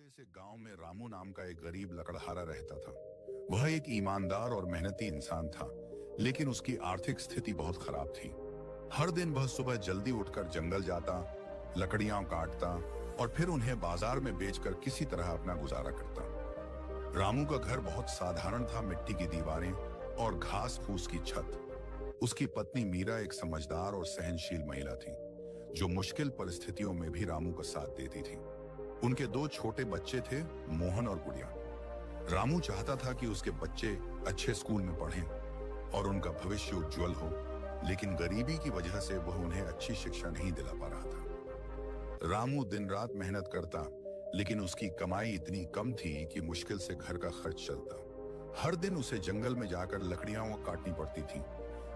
छोटे से गांव में रामू नाम का एक गरीब लकड़हारा रहता था। वह एक ईमानदार और मेहनती इंसान था, लेकिन उसकी आर्थिक स्थिति बहुत खराब थी। हर दिन वह सुबह जल्दी उठकर जंगल जाता, लकड़ियां काटता और फिर उन्हें बाजार में बेचकर किसी तरह अपना गुजारा करता। रामू का घर बहुत साधारण था, मिट्टी की दीवारें और घास फूस की छत। उसकी पत्नी मीरा एक समझदार और सहनशील महिला थी, जो मुश्किल परिस्थितियों में भी रामू का साथ देती थी। उनके दो छोटे बच्चे थे, मोहन और गुड़िया। रामू चाहता था कि उसके बच्चे अच्छे स्कूल में पढ़ें और उनका भविष्य उज्जवल हो, लेकिन गरीबी की वजह से वह उन्हें अच्छी शिक्षा नहीं दिला पा रहा था। रामू दिन रात मेहनत करता, लेकिन उसकी कमाई इतनी कम थी कि मुश्किल से घर का खर्च चलता। हर दिन उसे जंगल में जाकर लकड़ियां काटनी पड़ती थी,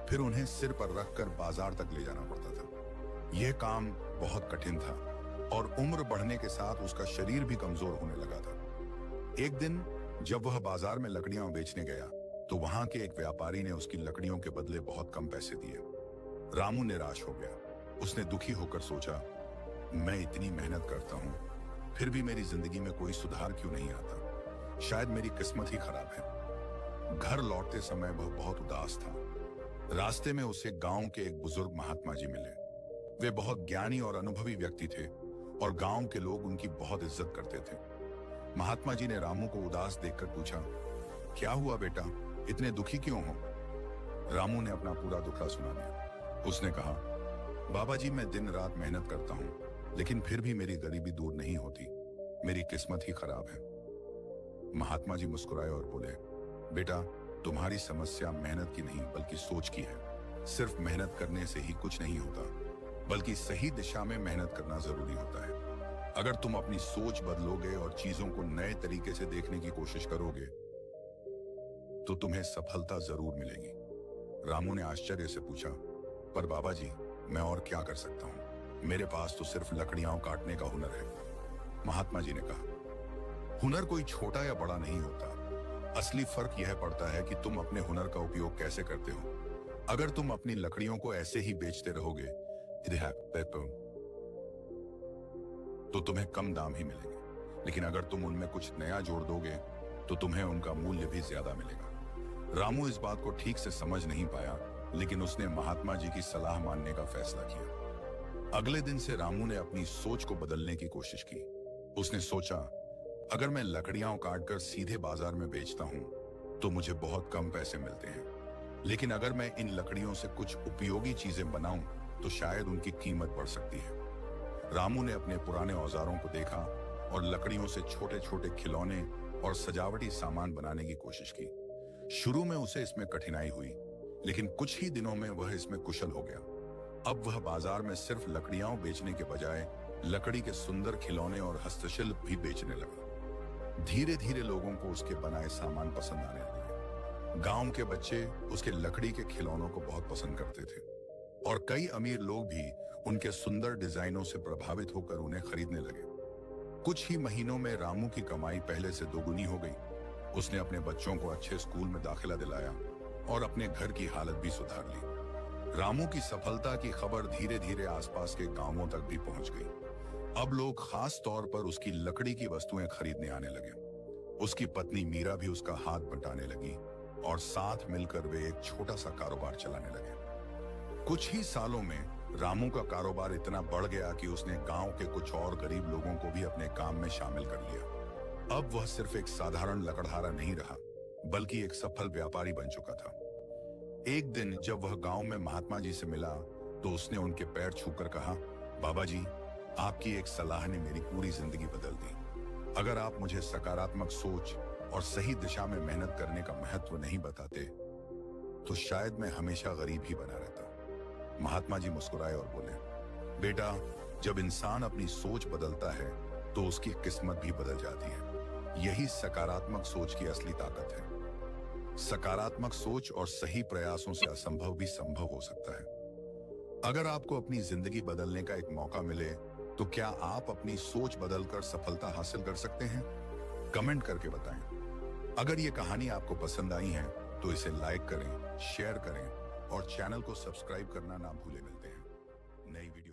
फिर उन्हें सिर पर रखकर बाजार तक ले जाना पड़ता था। यह काम बहुत कठिन था और उम्र बढ़ने के साथ उसका शरीर भी कमजोर होने लगा था। एक दिन जब वह बाजार में लकड़ियां बेचने गया, तो वहां के एक व्यापारी ने उसकी लकड़ियों के बदले बहुत कम पैसे दिए। रामू निराश हो गया। उसने दुखी होकर सोचा, मैं इतनी मेहनत करता हूं, फिर भी मेरी जिंदगी में कोई सुधार क्यों नहीं आता? शायद मेरी किस्मत ही खराब है। घर लौटते समय वह बहुत उदास था। रास्ते में उसे गांव के एक बुजुर्ग महात्मा जी मिले। वे बहुत ज्ञानी और अनुभवी व्यक्ति थे और गांव के लोग उनकी बहुत इज्जत करते थे। महात्मा जी ने रामू को उदास देखकर पूछा, क्या हुआ बेटा, इतने दुखी क्यों हो? रामू ने अपना पूरा दुखड़ा सुना दिया। उसने कहा, बाबा जी, मैं दिन रात मेहनत करता हूं, लेकिन फिर भी मेरी गरीबी दूर नहीं होती। मेरी किस्मत ही खराब है। महात्मा जी मुस्कुराए और बोले, बेटा, तुम्हारी समस्या मेहनत की नहीं बल्कि सोच की है। सिर्फ मेहनत करने से ही कुछ नहीं होता, बल्कि सही दिशा में मेहनत करना जरूरी होता है। अगर तुम अपनी सोच बदलोगे और चीजों को नए तरीके से देखने की कोशिश करोगे, तो तुम्हें सफलता जरूर मिलेगी। रामू ने आश्चर्य से पूछा, पर बाबा जी, मैं और क्या कर सकता हूं? मेरे पास तो सिर्फ लकड़ियां काटने का हुनर है। महात्मा जी ने कहा, हुनर कोई छोटा या बड़ा नहीं होता। असली फर्क यह पड़ता है कि तुम अपने हुनर का उपयोग कैसे करते हो। अगर तुम अपनी लकड़ियों को ऐसे ही बेचते रहोगे तो तुम्हें कम दाम ही मिलेंगे, लेकिन अगर तुम उनमें कुछ नया जोड़ दोगे तो तुम्हें उनका मूल्य भी ज्यादा मिलेगा। रामू इस बात को ठीक से समझ नहीं पाया, लेकिन उसने महात्मा जी की सलाह मानने का फैसला किया। अगले दिन से रामू ने अपनी सोच को बदलने की कोशिश की। उसने सोचा, अगर मैं लकड़ियां काटकर सीधे बाजार में बेचता हूं तो मुझे बहुत कम पैसे मिलते हैं, लेकिन अगर मैं इन लकड़ियों से कुछ उपयोगी चीजें बनाऊं तो शायद उनकी कीमत बढ़ सकती है। रामू ने अपने पुराने औजारों को देखा और लकड़ियों से छोटे छोटे खिलौने और सजावटी सामान बनाने की कोशिश की। शुरू में उसे इसमें कठिनाई हुई, लेकिन कुछ ही दिनों में वह इसमें कुशल हो गया। अब वह बाजार में सिर्फ लकड़ियां बेचने के बजाय लकड़ी के सुंदर खिलौने और हस्तशिल्प भी बेचने लगा। धीरे धीरे लोगों को उसके बनाए सामान पसंद आने लगे। गांव के बच्चे उसके लकड़ी के खिलौनों को बहुत पसंद करते थे और कई अमीर लोग भी उनके सुंदर डिजाइनों से प्रभावित होकर उन्हें खरीदने लगे। कुछ ही महीनों में रामू की कमाई पहले से दोगुनी हो गई। उसने अपने बच्चों को अच्छे स्कूल में दाखिला दिलाया और अपने घर की हालत भी सुधार ली। रामू की सफलता की खबर धीरे धीरे आसपास के गांवों तक भी पहुंच गई। अब लोग खास तौर पर उसकी लकड़ी की वस्तुएं खरीदने आने लगे। उसकी पत्नी मीरा भी उसका हाथ बंटाने लगी और साथ मिलकर वे एक छोटा सा कारोबार चलाने लगे। कुछ ही सालों में रामू का कारोबार इतना बढ़ गया कि उसने गांव के कुछ और गरीब लोगों को भी अपने काम में शामिल कर लिया। अब वह सिर्फ एक साधारण लकड़हारा नहीं रहा, बल्कि एक सफल व्यापारी बन चुका था। एक दिन जब वह गांव में महात्मा जी से मिला, तो उसने उनके पैर छूकर कहा, बाबा जी, आपकी एक सलाह ने मेरी पूरी जिंदगी बदल दी। अगर आप मुझे सकारात्मक सोच और सही दिशा में मेहनत करने का महत्व नहीं बताते, तो शायद मैं हमेशा गरीब ही बना रहता। महात्मा जी मुस्कुराए और बोले, बेटा, जब इंसान अपनी सोच बदलता है तो उसकी किस्मत भी बदल जाती है। यही सकारात्मक सोच की असली ताकत है। सकारात्मक सोच और सही प्रयासों से असंभव भी संभव हो सकता है। अगर आपको अपनी जिंदगी बदलने का एक मौका मिले, तो क्या आप अपनी सोच बदलकर सफलता हासिल कर सकते हैं? कमेंट करके बताएं। अगर ये कहानी आपको पसंद आई है तो इसे लाइक करें, शेयर करें और चैनल को सब्सक्राइब करना ना भूलें। मिलते हैं नई वीडियो